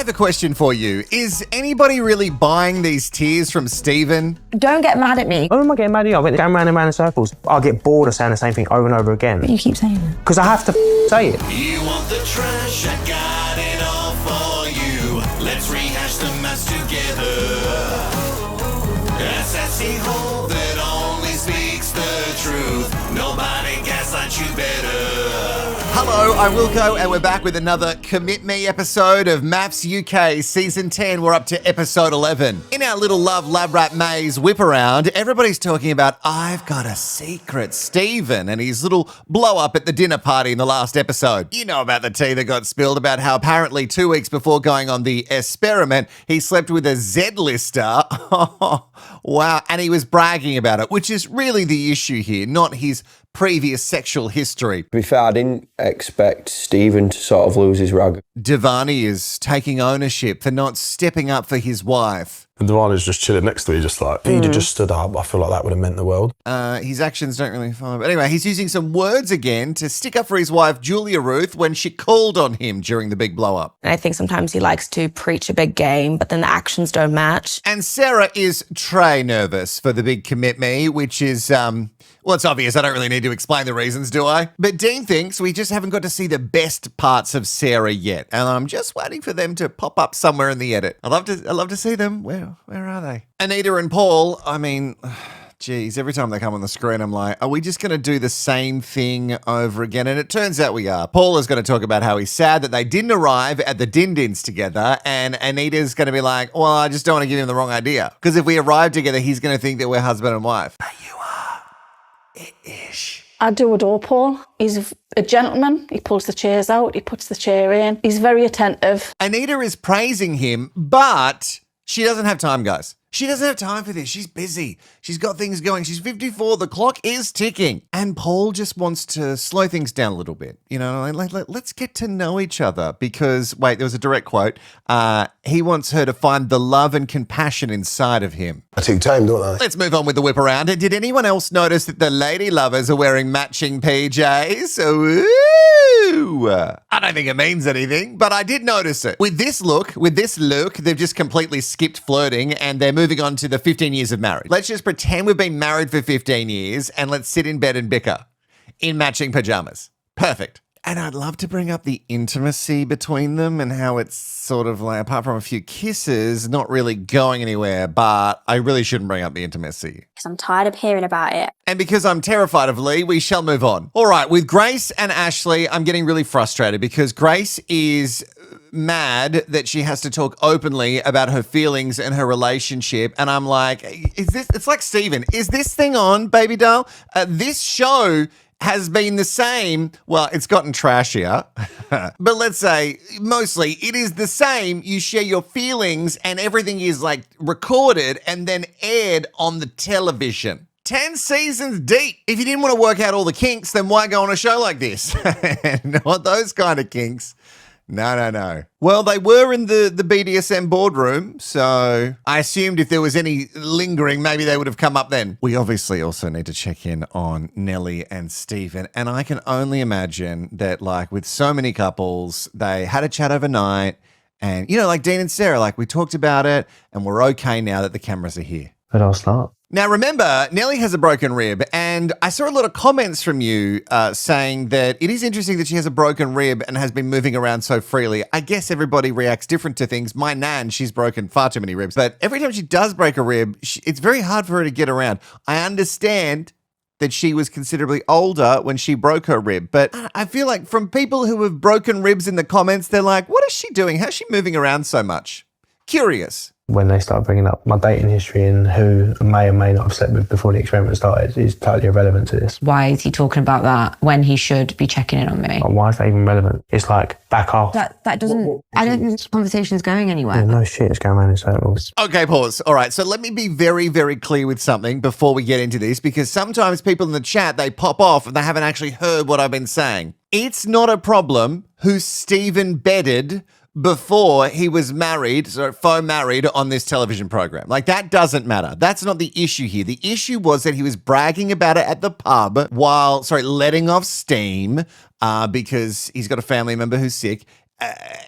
have a question for you. Is anybody really buying these tears from Stephen? Don't get mad at me. Oh, am I getting mad at you? I went going round and round in circles. I'll get bored of saying the same thing over and over again. But you keep saying that. Because I have to say it. You want the trash, I got it all for you. Let's rehash the MAFS together. A sassy hole that only speaks the truth. Nobody gaslights you better. Hello, I'm Wilko, and we're back with another Commit Me episode of MAFS UK Season 10. We're up to episode 11. In our little love lab rat maze whip around, everybody's talking about I've got a secret Stephen and his little blow up at the dinner party in the last episode. You know about the tea that got spilled about how apparently 2 weeks before going on the experiment, he slept with a Z-lister. Wow, and he was bragging about it, which is really the issue here, not his previous sexual history. To be fair, I didn't expect Stephen to sort of lose his rag. Divarny is taking ownership for not stepping up for his wife. And Divarny's just chilling next to me, just like, if he'd have just stood up, I feel like that would have meant the world. His actions don't really follow. But anyway, he's using some words again to stick up for his wife, Julia Ruth, when she called on him during the big blow up. And I think sometimes he likes to preach a big game, but then the actions don't match. And Sarah is tray nervous for the big Commit Me, which is, well, it's obvious. I don't really need to explain the reasons, do I? But Dean thinks we just haven't got to see the best parts of Sarah yet. And I'm just waiting for them to pop up somewhere in the edit. I'd love to see them. Where are they? Anita and Paul, I mean, geez, every time they come on the screen, I'm like, are we just going to do the same thing over again? And it turns out we are. Paul is going to talk about how he's sad that they didn't arrive at the Din-Dins together. And Anita's going to be like, well, I just don't want to give him the wrong idea. Because if we arrive together, he's going to think that we're husband and wife. But you are. Ish. I do adore Paul. He's a gentleman. He pulls the chairs out. He puts the chair in. He's very attentive. Anita is praising him, but she doesn't have time, guys. She doesn't have time for this. She's busy. She's got things going. She's 54. The clock is ticking. And Paul just wants to slow things down a little bit. You know, let's get to know each other because, wait, there was a direct quote. He wants her to find the love and compassion inside of him. I take time, don't I? Let's move on with the whip around. And did anyone else notice that the lady lovers are wearing matching PJs? Ooh. I don't think it means anything, but I did notice it. With this look, they've just completely skipped flirting and they're moving on to the 15 years of marriage. Let's just pretend we've been married for 15 years and let's sit in bed and bicker in matching pajamas. Perfect. And I'd love to bring up the intimacy between them and how it's sort of like, apart from a few kisses, not really going anywhere, but I really shouldn't bring up the intimacy. Because I'm tired of hearing about it. And because I'm terrified of Lee, we shall move on. All right, with Grace and Ashley, I'm getting really frustrated because Grace is mad that she has to talk openly about her feelings and her relationship. And I'm like, it's like Stephen, is this thing on, baby doll? This show has been the same. Well, it's gotten trashier, but let's say mostly it is the same. You share your feelings and everything is like recorded and then aired on the television. 10 seasons deep. If you didn't want to work out all the kinks, then why go on a show like this? Not those kind of kinks. No. Well, they were in the BDSM boardroom, so I assumed if there was any lingering, maybe they would have come up then. We obviously also need to check in on Nelly and Stephen, and I can only imagine that, like, with so many couples, they had a chat overnight, and, you know, like Dean and Sarah, like, we talked about it, and we're okay now that the cameras are here. But I'll start. Now, remember, Nelly has a broken rib, and I saw a lot of comments from you saying that it is interesting that she has a broken rib and has been moving around so freely. I guess everybody reacts different to things. My nan, she's broken far too many ribs, but every time she does break a rib, it's very hard for her to get around. I understand that she was considerably older when she broke her rib, but I feel like from people who have broken ribs in the comments, they're like, what is she doing? How's she moving around so much? Curious. When they start bringing up my dating history and who I may or may not have slept with before the experiment started is totally irrelevant to this. Why is he talking about that when he should be checking in on me? Like, why is that even relevant? It's like, back off. That doesn't, I don't think this conversation's going anywhere. Yeah, no shit, it's going around in circles. Okay, pause. All right, so let me be very, very clear with something before we get into this, because sometimes people in the chat, they pop off and they haven't actually heard what I've been saying. It's not a problem who Stephen bedded before he was married, faux married on this television program. Like, that doesn't matter. That's not the issue here. The issue was that he was bragging about it at the pub while, letting off steam because he's got a family member who's sick.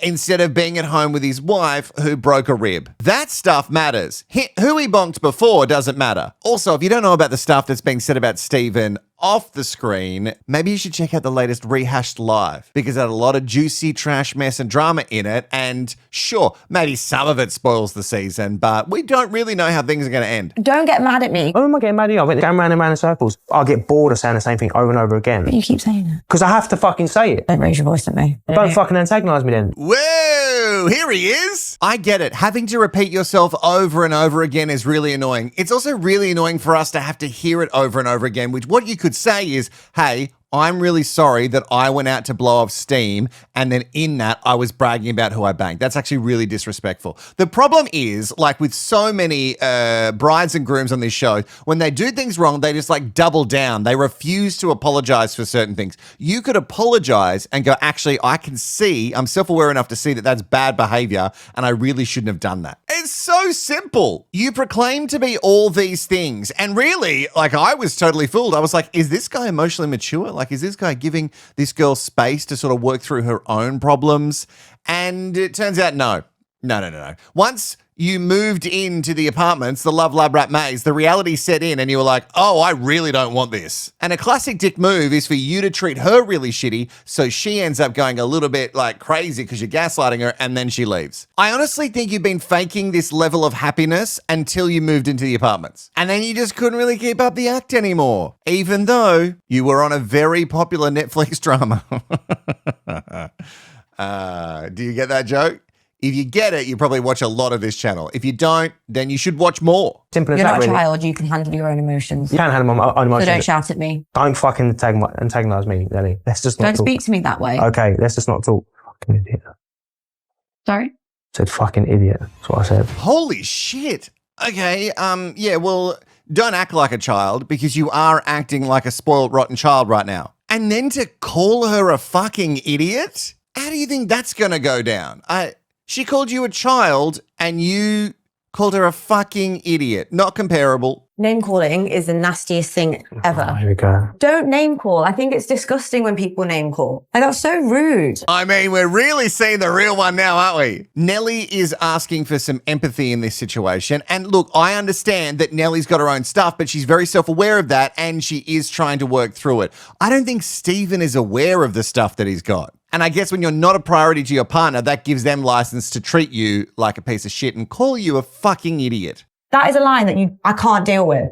instead of being at home with his wife who broke a rib. That stuff matters. Who he bonked before doesn't matter. Also, if you don't know about the stuff that's being said about Stephen off the screen, maybe you should check out the latest Rehashed live, because it had a lot of juicy trash, mess and drama in it, and sure, maybe some of it spoils the season, but we don't really know how things are going to end. Don't get mad at me. Oh, am I getting mad at you? I went going round and round in circles. I'll get bored of saying the same thing over and over again. But you keep saying it. Because I have to fucking say it. Don't raise your voice at me. Don't fucking antagonise me then. Whoa, here he is. I get it. Having to repeat yourself over and over again is really annoying. It's also really annoying for us to have to hear it over and over again, which what you could say is, hey, I'm really sorry that I went out to blow off steam and then in that I was bragging about who I banged. That's actually really disrespectful. The problem is, like with so many brides and grooms on this show, when they do things wrong, they just like double down. They refuse to apologize for certain things. You could apologize and go, actually, I can see, I'm self-aware enough to see that that's bad behavior and I really shouldn't have done that. It's so simple. You proclaim to be all these things. And really, like I was totally fooled. I was like, is this guy emotionally mature? Like, is this guy giving this girl space to sort of work through her own problems? And it turns out, no. Once you moved into the apartments, the Love Lab Rat Maze, the reality set in and you were like, oh, I really don't want this. And a classic dick move is for you to treat her really shitty so she ends up going a little bit like crazy because you're gaslighting her and then she leaves. I honestly think you've been faking this level of happiness until you moved into the apartments. And then you just couldn't really keep up the act anymore, even though you were on a very popular Netflix drama. Do you get that joke? If you get it, you probably watch a lot of this channel. If you don't, then you should watch more. Simple as You're that, not a really. child. You can handle your own emotions. You can't handle my own emotions. So don't shout at me. Don't fucking antagonise me, Nelly. Let's just not Don't talk. speak to me that way. Okay, let's just not talk. Fucking idiot. Sorry? Said fucking idiot. That's what I said. Holy shit. Okay, yeah, well, don't act like a child because you are acting like a spoiled, rotten child right now. And then to call her a fucking idiot? How do you think that's going to go down? She called you a child and you called her a fucking idiot. Not comparable. Name calling is the nastiest thing ever. Oh, here we go. Don't name call. I think it's disgusting when people name call. Like, that's so rude. I mean, we're really seeing the real one now, aren't we? Nelly is asking for some empathy in this situation. And look, I understand that Nelly's got her own stuff, but she's very self-aware of that and she is trying to work through it. I don't think Stephen is aware of the stuff that he's got. And I guess when you're not a priority to your partner, that gives them license to treat you like a piece of shit and call you a fucking idiot. That is a line that I can't deal with.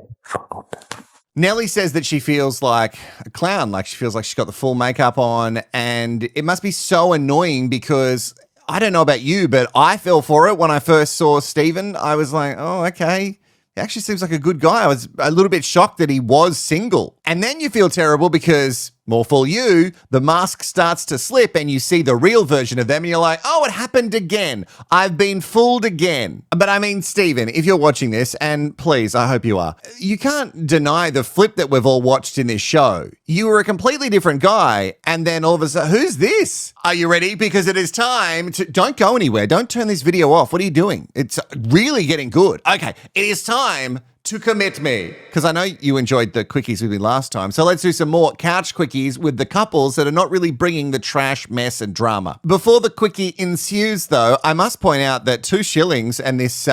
Nelly says that she feels like a clown, like she feels like she's got the full makeup on, and it must be so annoying because I don't know about you, but I fell for it when I first saw Stephen. I was like, oh, okay. He actually seems like a good guy. I was a little bit shocked that he was single. And then you feel terrible because, more for you, the mask starts to slip and you see the real version of them and you're like, oh, it happened again. I've been fooled again. But I mean, Stephen, if you're watching this, and please, I hope you are, you can't deny the flip that we've all watched in this show. You were a completely different guy and then all of a sudden, who's this? Are you ready? Because it is time to, don't go anywhere. Don't turn this video off. What are you doing? It's really getting good. Okay, it is time to commit me. Because I know you enjoyed the quickies with me last time. So let's do some more couch quickies with the couples that are not really bringing the trash, mess and drama. Before the quickie ensues though, I must point out that 2 shillings and this,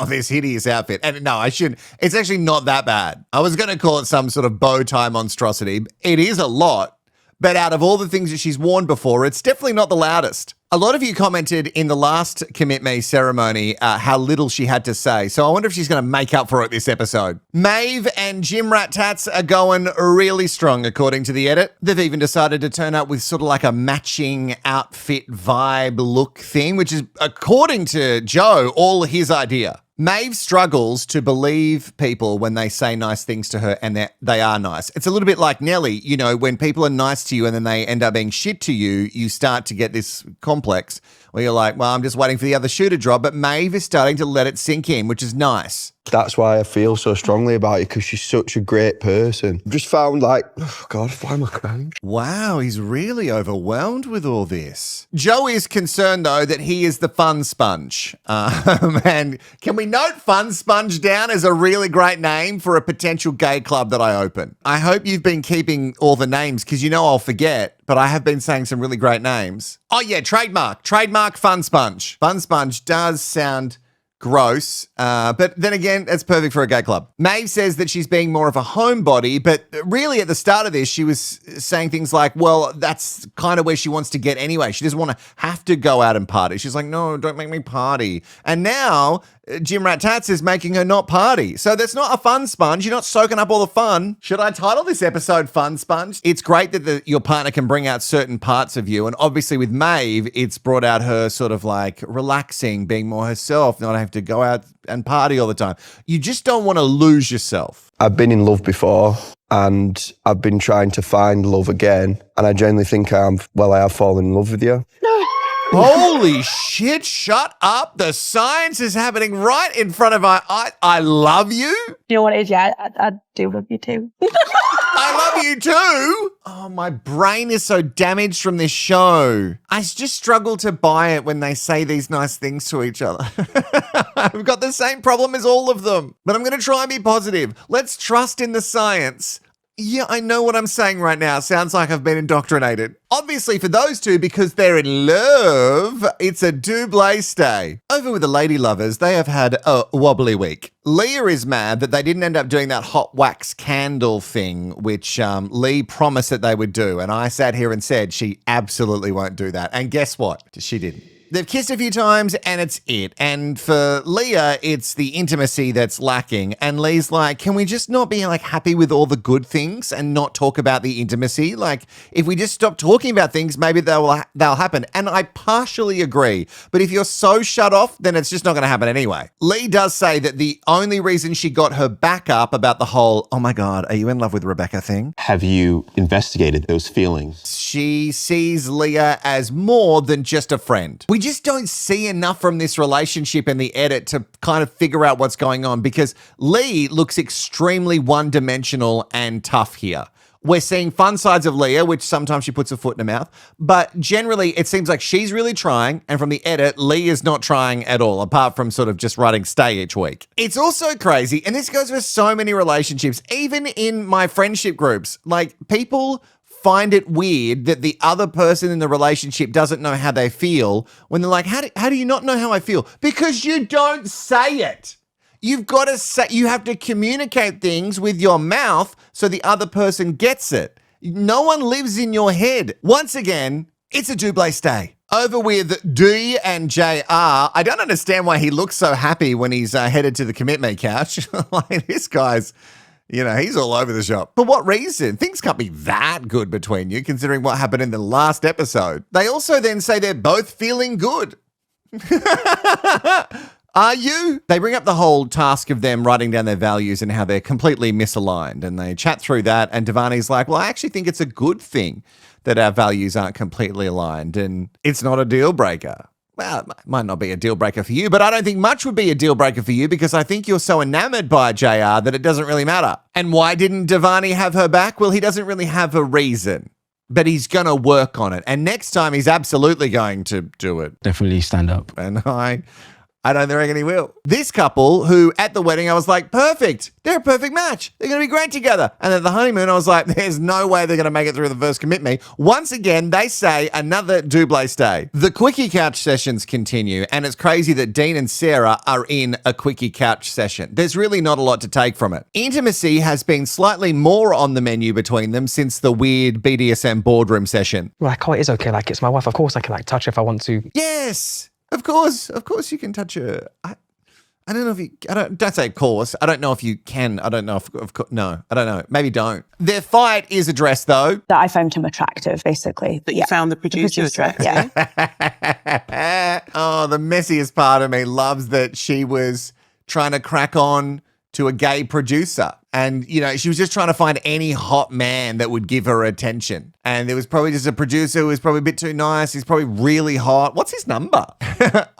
this hideous outfit. And no, I shouldn't. It's actually not that bad. I was going to call it some sort of bow tie monstrosity. It is a lot. But out of all the things that she's worn before, it's definitely not the loudest. A lot of you commented in the last Commit Me ceremony how little she had to say. So I wonder if she's going to make up for it this episode. Maeve and Jim Rat Tats are going really strong, according to the edit. They've even decided to turn up with sort of like a matching outfit vibe look thing, which is, according to Joe, all his idea. Maeve struggles to believe people when they say nice things to her and they are nice. It's a little bit like Nelly, you know, when people are nice to you and then they end up being shit to you, you start to get this complex where you're like, well, I'm just waiting for the other shoe to drop, but Maeve is starting to let it sink in, which is nice. That's why I feel so strongly about it, because she's such a great person. I've just found like, oh God, why am I crying? Wow, he's really overwhelmed with all this. Joe is concerned, though, that he is the fun sponge. And can we note Fun Sponge down as a really great name for a potential gay club that I open? I hope you've been keeping all the names because you know I'll forget. but I have been saying some really great names. Oh yeah, trademark. Trademark Fun Sponge. Fun Sponge does sound gross, but then again, it's perfect for a gay club. Maeve says that she's being more of a homebody, but really at the start of this, she was saying things like, well, that's kind of where she wants to get anyway. She doesn't want to have to go out and party. She's like, no, don't make me party. And now Jim Rat Tats is making her not party. So that's not a fun sponge. You're not soaking up all the fun. Should I title this episode Fun Sponge? It's great that your partner can bring out certain parts of you. And obviously with Maeve, it's brought out her sort of like relaxing, being more herself, not having to go out and party all the time. You just don't want to lose yourself. I've been in love before and I've been trying to find love again. And I genuinely think I have fallen in love with you. Holy shit, shut up. The science is happening right in front of our eyes. I love you. You know what it is? Yeah, I do love you too. I love you too. Oh, my brain is so damaged from this show. I just struggle to buy it when they say these nice things to each other. I've got the same problem as all of them, but I'm going to try and be positive. Let's trust in the science. Yeah, I know what I'm saying right now. Sounds like I've been indoctrinated. Obviously, for those two, because they're in love, it's a double stay. Over with the lady lovers, they have had a wobbly week. Leah is mad that they didn't end up doing that hot wax candle thing, which Lee promised that they would do. And I sat here and said she absolutely won't do that. And guess what? She didn't. They've kissed a few times and it's it. And for Leah, it's the intimacy that's lacking. And Lee's like, can we just not be like happy with all the good things and not talk about the intimacy? Like if we just stop talking about things, maybe they'll happen. And I partially agree. But if you're so shut off, then it's just not going to happen anyway. Lee does say that the only reason she got her back up about the whole, oh my God, are you in love with Rebecca thing? Have you investigated those feelings? She sees Leah as more than just a friend. We just don't see enough from this relationship in the edit to kind of figure out what's going on because Lee looks extremely one-dimensional and tough here. We're seeing fun sides of Leah, which sometimes she puts her foot in her mouth, but generally it seems like she's really trying, and from the edit, Lee is not trying at all, apart from sort of just writing stay each week. It's also crazy, and this goes for so many relationships, even in my friendship groups, like people find it weird that the other person in the relationship doesn't know how they feel when they're like, how do you not know how I feel? Because you don't say it. You've got to say, you have to communicate things with your mouth so the other person gets it. No one lives in your head. Once again, it's a double stay. Over with D and JR. I don't understand why he looks so happy when he's headed to the commit me couch. Like this guy's, you know, he's all over the shop. For what reason? Things can't be that good between you, considering what happened in the last episode. They also then say they're both feeling good. Are you? They bring up the whole task of them writing down their values and how they're completely misaligned. And they chat through that. And Divarny's like, well, I actually think it's a good thing that our values aren't completely aligned. And it's not a deal breaker. Well, it might not be a deal breaker for you, but I don't think much would be a deal breaker for you because I think you're so enamored by JR that it doesn't really matter. And why didn't Divarny have her back? Well, he doesn't really have a reason, but he's going to work on it. And next time he's absolutely going to do it. Definitely stand up. And I don't reckon he will. This couple who at the wedding, I was like, perfect. They're a perfect match. They're going to be great together. And at the honeymoon, I was like, there's no way they're going to make it through the first commit me. Once again, they say another double stay. The quickie couch sessions continue. And it's crazy that Dean and Sarah are in a quickie couch session. There's really not a lot to take from it. Intimacy has been slightly more on the menu between them since the weird BDSM boardroom session. Like, oh, it is okay. Like, it's my wife. Of course I can like touch her if I want to. Yes. Of course you can touch her. I don't know if you, don't say of course. I don't know if you can. I don't know if no, I don't know. Maybe don't. Their fight is addressed though. That I found him attractive, basically. That you found the producer attractive. Yeah. Oh, the messiest part of me loves that she was trying to crack on to a gay producer. And, you know, she was just trying to find any hot man that would give her attention. And there was probably just a producer who was probably a bit too nice. He's probably really hot. What's his number?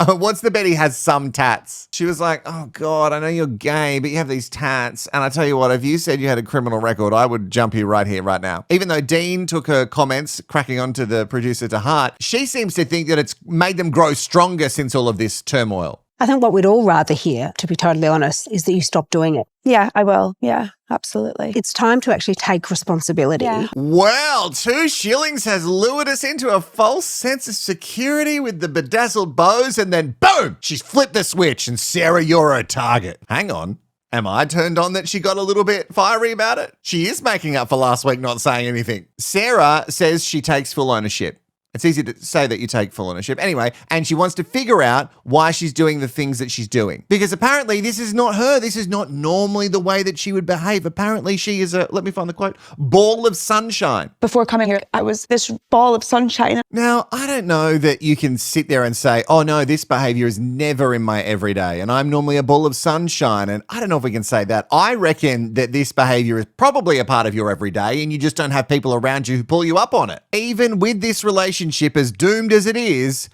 What's the bet he has some tats? She was like, oh, God, I know you're gay, but you have these tats. And I tell you what, if you said you had a criminal record, I would jump you right here, right now. Even though Dean took her comments, cracking onto the producer to heart, she seems to think that it's made them grow stronger since all of this turmoil. I think what we'd all rather hear, to be totally honest, is that you stop doing it. Yeah, I will. Yeah, absolutely. It's time to actually take responsibility. Yeah. Well, 2 shillings has lured us into a false sense of security with the bedazzled bows, and then boom, she's flipped the switch and Sarah, you're her target. Hang on. Am I turned on that she got a little bit fiery about it? She is making up for last week not saying anything. Sarah says she takes full ownership. It's easy to say that you take full ownership. Anyway, and she wants to figure out why she's doing the things that she's doing. Because apparently this is not her. This is not normally the way that she would behave. Apparently she is a, let me find the quote, ball of sunshine. Before coming here, I was this ball of sunshine. Now, I don't know that you can sit there and say, oh no, this behavior is never in my everyday and I'm normally a ball of sunshine. And I don't know if we can say that. I reckon that this behavior is probably a part of your everyday and you just don't have people around you who pull you up on it. Even with this relationship as doomed as it is,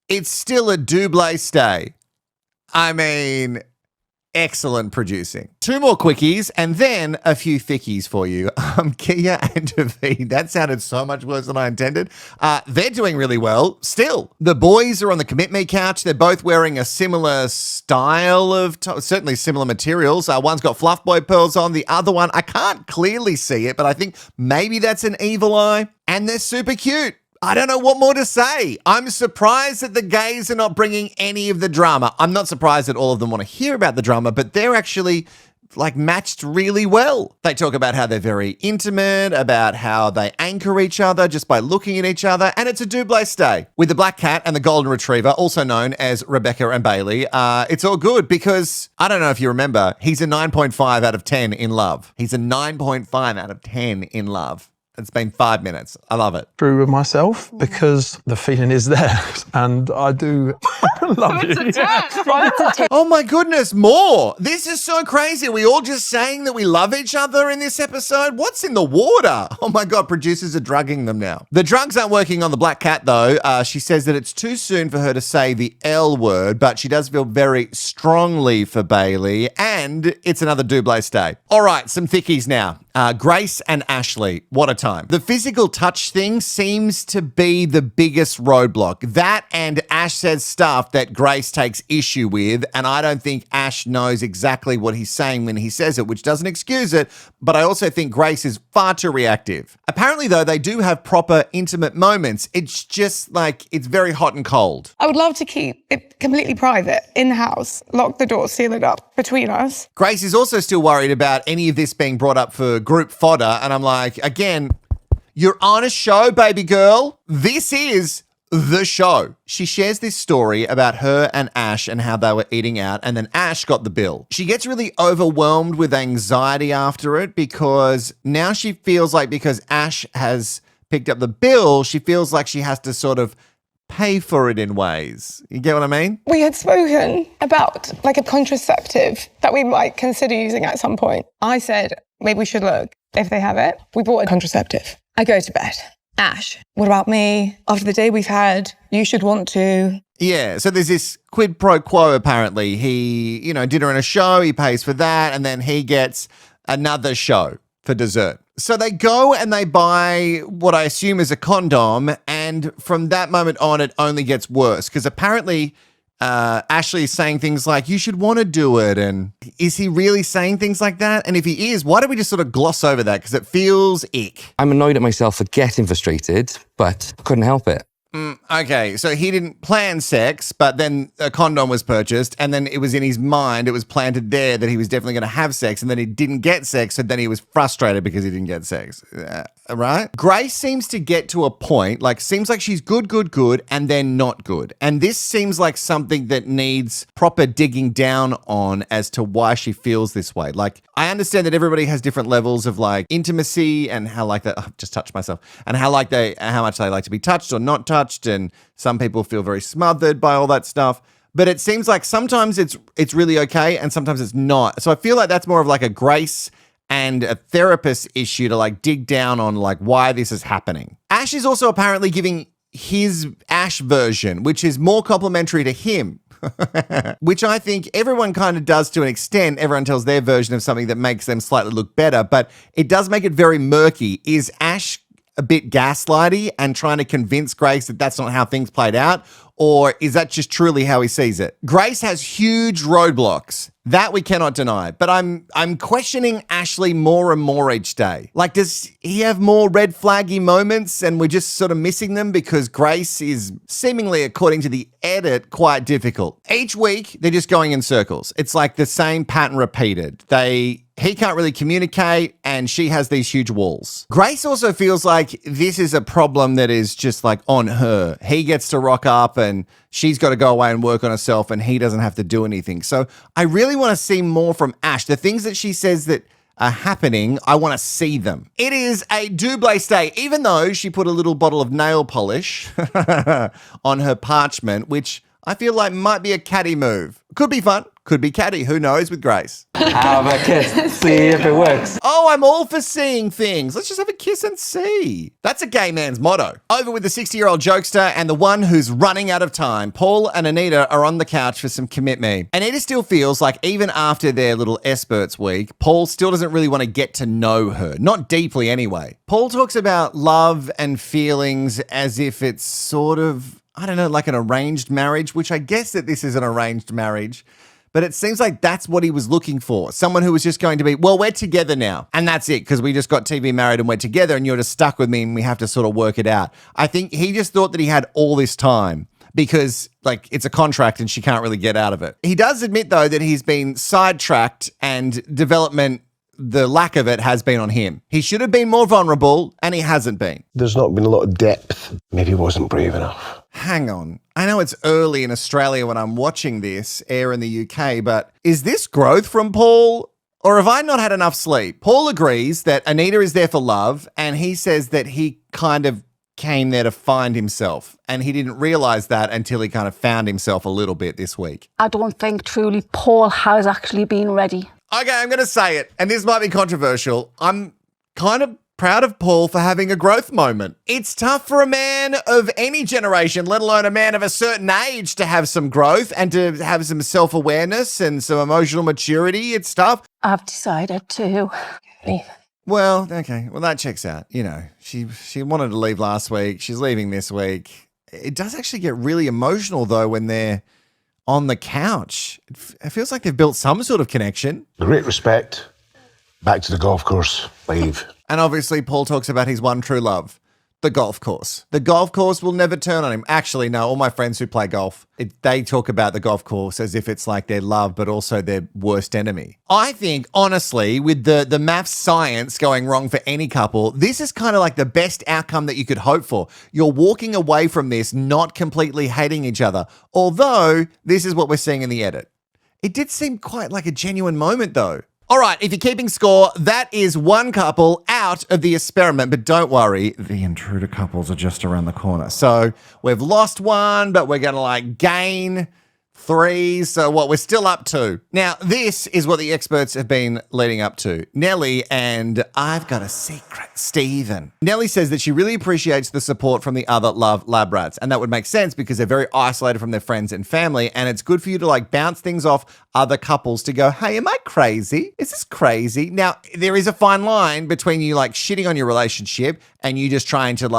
it's still a double stay. I mean, excellent producing. 2 more quickies and then a few thickies for you. Kia and David, that sounded so much worse than I intended. They're doing really well still. The boys are on the commit me couch. They're both wearing a similar style of, certainly similar materials. One's got fluff boy pearls on. The other one, I can't clearly see it, but I think maybe that's an evil eye. And they're super cute. I don't know what more to say. I'm surprised that the gays are not bringing any of the drama. I'm not surprised that all of them want to hear about the drama, but they're actually like matched really well. They talk about how they're very intimate, about how they anchor each other just by looking at each other, and it's a double stay. With the black cat and the golden retriever, also known as Rebecca and Bailey, it's all good because, I don't know if you remember, he's a 9.5 out of 10 in love. He's a 9.5 out of 10 in love. It's been 5 minutes. I love it. True with myself because the feeling is there and I do love you. Oh my goodness, more. This is so crazy. Are we all just saying that we love each other in this episode? What's in the water? Oh my God, producers are drugging them now. The drugs aren't working on the black cat though. She says that it's too soon for her to say the L word, but she does feel very strongly for Bailey and it's another double stay. All right, some thickies now. Grace and Ashley, what a time. The physical touch thing seems to be the biggest roadblock. That and Ash says stuff that Grace takes issue with, and I don't think Ash knows exactly what he's saying when he says it, which doesn't excuse it, but I also think Grace is far too reactive. Apparently, though, they do have proper intimate moments. It's just like, it's very hot and cold. I would love to keep it completely private, in the house, lock the door, seal it up between us. Grace is also still worried about any of this being brought up for group fodder, and I'm like, again, you're on a show, baby girl. This is the show. She shares this story about her and Ash and how they were eating out, and then Ash got the bill. She gets really overwhelmed with anxiety after it because now she feels like because Ash has picked up the bill, she feels like she has to sort of pay for it in ways. You get what I mean? We had spoken about like a contraceptive that we might consider using at some point. I said, maybe we should look if they have it. We bought a contraceptive. I go to bed. Ash, what about me? After the day we've had, you should want to. Yeah, so there's this quid pro quo apparently. He, dinner and a show, he pays for that, and then he gets another show for dessert. So they go and they buy what I assume is a condom, and from that moment on, it only gets worse because apparently Ashley is saying things like, you should want to do it. And is he really saying things like that? And if he is, why don't we just sort of gloss over that? Because it feels ick. I'm annoyed at myself for getting frustrated, but I couldn't help it. Okay, so he didn't plan sex, but then a condom was purchased, and then it was in his mind, it was planted there that he was definitely going to have sex, and then he didn't get sex, so then he was frustrated because he didn't get sex. Right? Grace seems to get to a point, seems like she's good, and then not good. And this seems like something that needs proper digging down on as to why she feels this way. I understand that everybody has different levels of intimacy and how I've just touched myself, and how much they like to be touched or not touched. And some people feel very smothered by all that stuff. But it seems like sometimes it's really okay and sometimes it's not. So I feel like that's more of a Grace and a therapist issue to dig down on why this is happening. Ash is also apparently giving his Ash version, which is more complimentary to him. Which I think everyone kind of does to an extent. Everyone tells their version of something that makes them slightly look better, but it does make it very murky. Is Ash a bit gaslighty and trying to convince Grace that that's not how things played out? Or is that just truly how he sees it? Grace has huge roadblocks. That we cannot deny. But I'm questioning Ashley more and more each day. Like, does he have more red flaggy moments and we're just sort of missing them because Grace is seemingly, according to the edit, quite difficult? Each week, they're just going in circles. It's like the same pattern repeated. He can't really communicate and she has these huge walls. Grace also feels like this is a problem that is just like on her. He gets to rock up and she's got to go away and work on herself and he doesn't have to do anything. So I really want to see more from Ash. The things that she says that are happening, I want to see them. It is a double stay, even though she put a little bottle of nail polish on her parchment, which I feel like might be a catty move. Could be fun, could be catty, who knows with Grace. Have a kiss, see if it works. Oh, I'm all for seeing things. Let's just have a kiss and see. That's a gay man's motto. Over with the 60-year-old jokester and the one who's running out of time. Paul and Anita are on the couch for some Commit Me. Anita still feels like even after their little experts week, Paul still doesn't really want to get to know her. Not deeply anyway. Paul talks about love and feelings as if it's sort of, I don't know, like an arranged marriage, which I guess that this is an arranged marriage. But it seems like that's what he was looking for. Someone who was just going to be, well, we're together now. And that's it, because we just got TV married and we're together and you're just stuck with me and we have to sort of work it out. I think he just thought that he had all this time because, like, it's a contract and she can't really get out of it. He does admit, though, that he's been sidetracked and development, the lack of it has been on him. He should have been more vulnerable and he hasn't been. There's not been a lot of depth. Maybe he wasn't brave enough. Hang on. I know it's early in Australia when I'm watching this air in the UK, but is this growth from Paul or have I not had enough sleep? Paul agrees that Anita is there for love and he says that he kind of came there to find himself and he didn't realize that until he kind of found himself a little bit this week. I don't think truly Paul has actually been ready. Okay, I'm going to say it, and this might be controversial. I'm kind of proud of Paul for having a growth moment. It's tough for a man of any generation, let alone a man of a certain age, to have some growth and to have some self-awareness and some emotional maturity. It's tough. I've decided to leave. Well, okay. Well, that checks out. You know, she wanted to leave last week. She's leaving this week. It does actually get really emotional, though, when they're on the couch. It feels like they've built some sort of connection. Great respect. Back to the golf course, Maeve. And obviously, Paul talks about his one true love, the golf course. The golf course will never turn on him. Actually, no, all my friends who play golf, they talk about the golf course as if it's like their love, but also their worst enemy. I think, honestly, with the MAFS science going wrong for any couple, this is kind of like the best outcome that you could hope for. You're walking away from this not completely hating each other, although this is what we're seeing in the edit. It did seem quite like a genuine moment, though. All right, if you're keeping score, that is one couple out of the experiment. But don't worry, the intruder couples are just around the corner. So we've lost one, but we're going to gain 3. So what we're still up to. Now, this is what the experts have been leading up to. Nelly and I've got a secret, Stephen. Nelly says that she really appreciates the support from the other love lab rats. And that would make sense because they're very isolated from their friends and family. And it's good for you to bounce things off other couples to go, hey, am I crazy? Is this crazy? Now, there is a fine line between you shitting on your relationship and you just trying to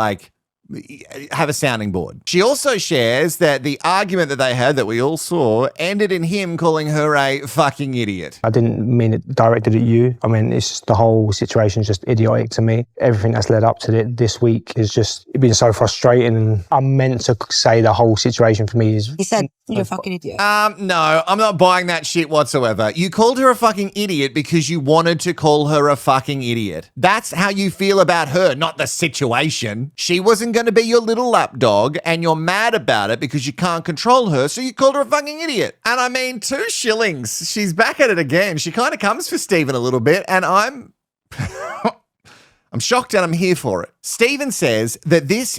have a sounding board. She also shares that the argument that they had that we all saw ended in him calling her a fucking idiot. I didn't mean it directed at you. I mean, it's just the whole situation is just idiotic to me. Everything that's led up to it this week is just been so frustrating. And I'm meant to say the whole situation for me is... He said, you're a fucking idiot. No, I'm not buying that shit whatsoever. You called her a fucking idiot because you wanted to call her a fucking idiot. That's how you feel about her, not the situation. She wasn't going to be your little lapdog and you're mad about it because you can't control her, so you called her a fucking idiot. And I mean, 2 shillings. She's back at it again. She kind of comes for Stephen a little bit and I'm shocked and I'm here for it. Stephen says that this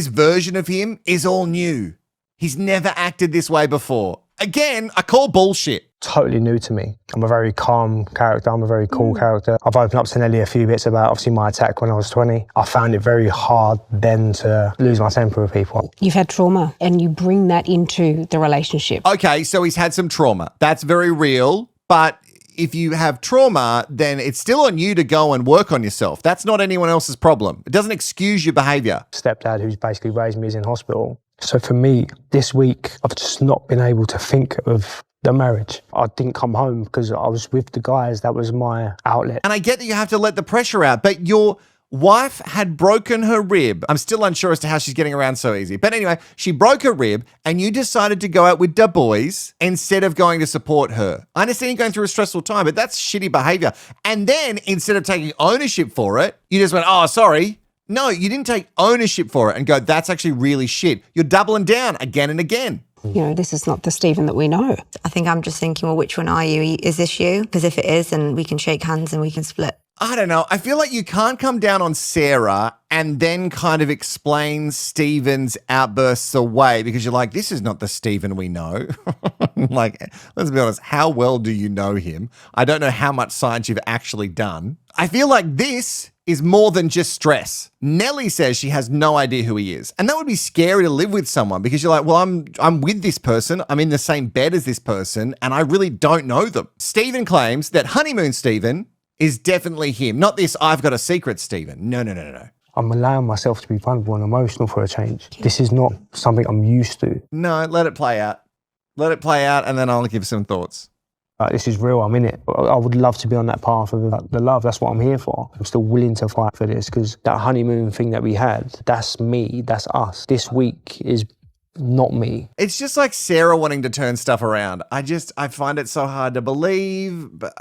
version of him is all new. He's never acted this way before. Again, I call bullshit. Totally new to me. I'm a very calm character. I'm a very cool character. I've opened up to Nelly a few bits about obviously my attack when I was 20. I found it very hard then to lose my temper with people. You've had trauma and you bring that into the relationship. Okay, so he's had some trauma. That's very real, but if you have trauma, then it's still on you to go and work on yourself. That's not anyone else's problem. It doesn't excuse your behavior. Stepdad, who's basically raised me, is in hospital. So for me, this week, I've just not been able to think of the marriage. I didn't come home because I was with the guys. That was my outlet. And I get that you have to let the pressure out, but your wife had broken her rib. I'm still unsure as to how she's getting around so easy. But anyway, she broke her rib and you decided to go out with the boys instead of going to support her. I understand you're going through a stressful time, but that's shitty behavior. And then instead of taking ownership for it, you just went, oh, sorry. No, you didn't take ownership for it and go, that's actually really shit. You're doubling down again and again. You know, this is not the Stephen that we know. I think I'm just thinking, well, which one are you? Is this you? Because if it is, then we can shake hands and we can split. I don't know. I feel like you can't come down on Sarah and then kind of explain Stephen's outbursts away because you're like, this is not the Stephen we know. Like, let's be honest, how well do you know him? I don't know how much science you've actually done. I feel like this is more than just stress. Nelly says she has no idea who he is. And that would be scary to live with someone because you're like, well, I'm with this person. I'm in the same bed as this person and I really don't know them. Stephen claims that honeymoon Stephen is definitely him. Not this, I've got a secret Stephen. No. I'm allowing myself to be vulnerable and emotional for a change. This is not something I'm used to. No, let it play out. Let it play out and then I'll give some thoughts. This is real, I'm in it. I would love to be on that path of the love. That's what I'm here for. I'm still willing to fight for this because that honeymoon thing that we had, that's me, that's us. This week is not me. It's just like Sarah wanting to turn stuff around. I find it so hard to believe, but...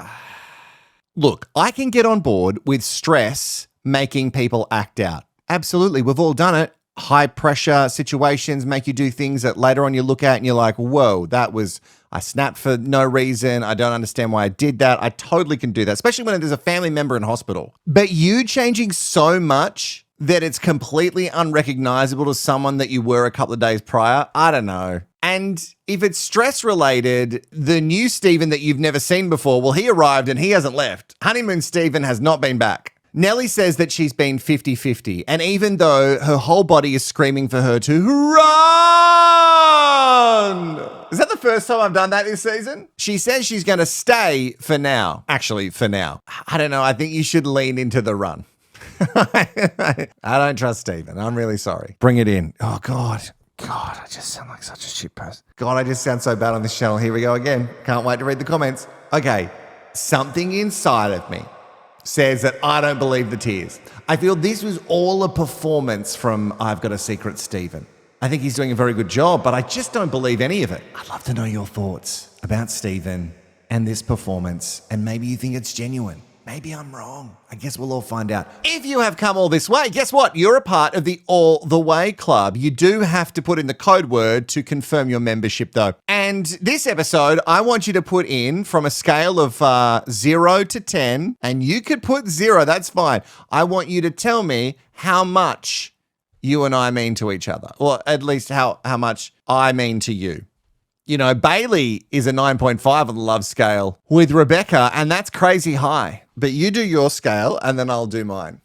Look, I can get on board with stress making people act out. Absolutely, we've all done it. High pressure situations make you do things that later on you look at and you're like, whoa, I snapped for no reason. I don't understand why I did that. I totally can do that, especially when there's a family member in hospital. But you changing so much that it's completely unrecognizable to someone that you were a couple of days prior, I don't know. And if it's stress related, the new Stephen that you've never seen before, well, he arrived and he hasn't left. Honeymoon Stephen has not been back. Nelly says that she's been 50-50. And even though her whole body is screaming for her to run. Is that the first time I've done that this season? She says she's going to stay for now. Actually, for now. I don't know. I think you should lean into the run. I don't trust Stephen. I'm really sorry. Bring it in. Oh, God, I just sound like such a shit person. God, I just sound so bad on this channel. Here we go again. Can't wait to read the comments. Okay, something inside of me says that I don't believe the tears. I feel this was all a performance from I've Got a Secret Stephen. I think he's doing a very good job, but I just don't believe any of it. I'd love to know your thoughts about Stephen and this performance, and maybe you think it's genuine. Maybe I'm wrong. I guess we'll all find out. If you have come all this way, guess what? You're a part of the All the Way Club. You do have to put in the code word to confirm your membership, though. And this episode, I want you to put in from a scale of 0 to 10, and you could put 0, that's fine. I want you to tell me how much you and I mean to each other, or at least how much I mean to you. You know, Bailey is a 9.5 on the love scale with Rebecca, and that's crazy high. But you do your scale, and then I'll do mine.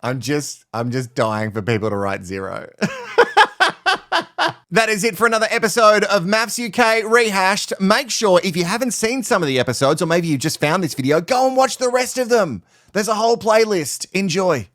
I'm just dying for people to write 0. That is it for another episode of MAFS UK Rehashed. Make sure, if you haven't seen some of the episodes, or maybe you just found this video, go and watch the rest of them. There's a whole playlist. Enjoy.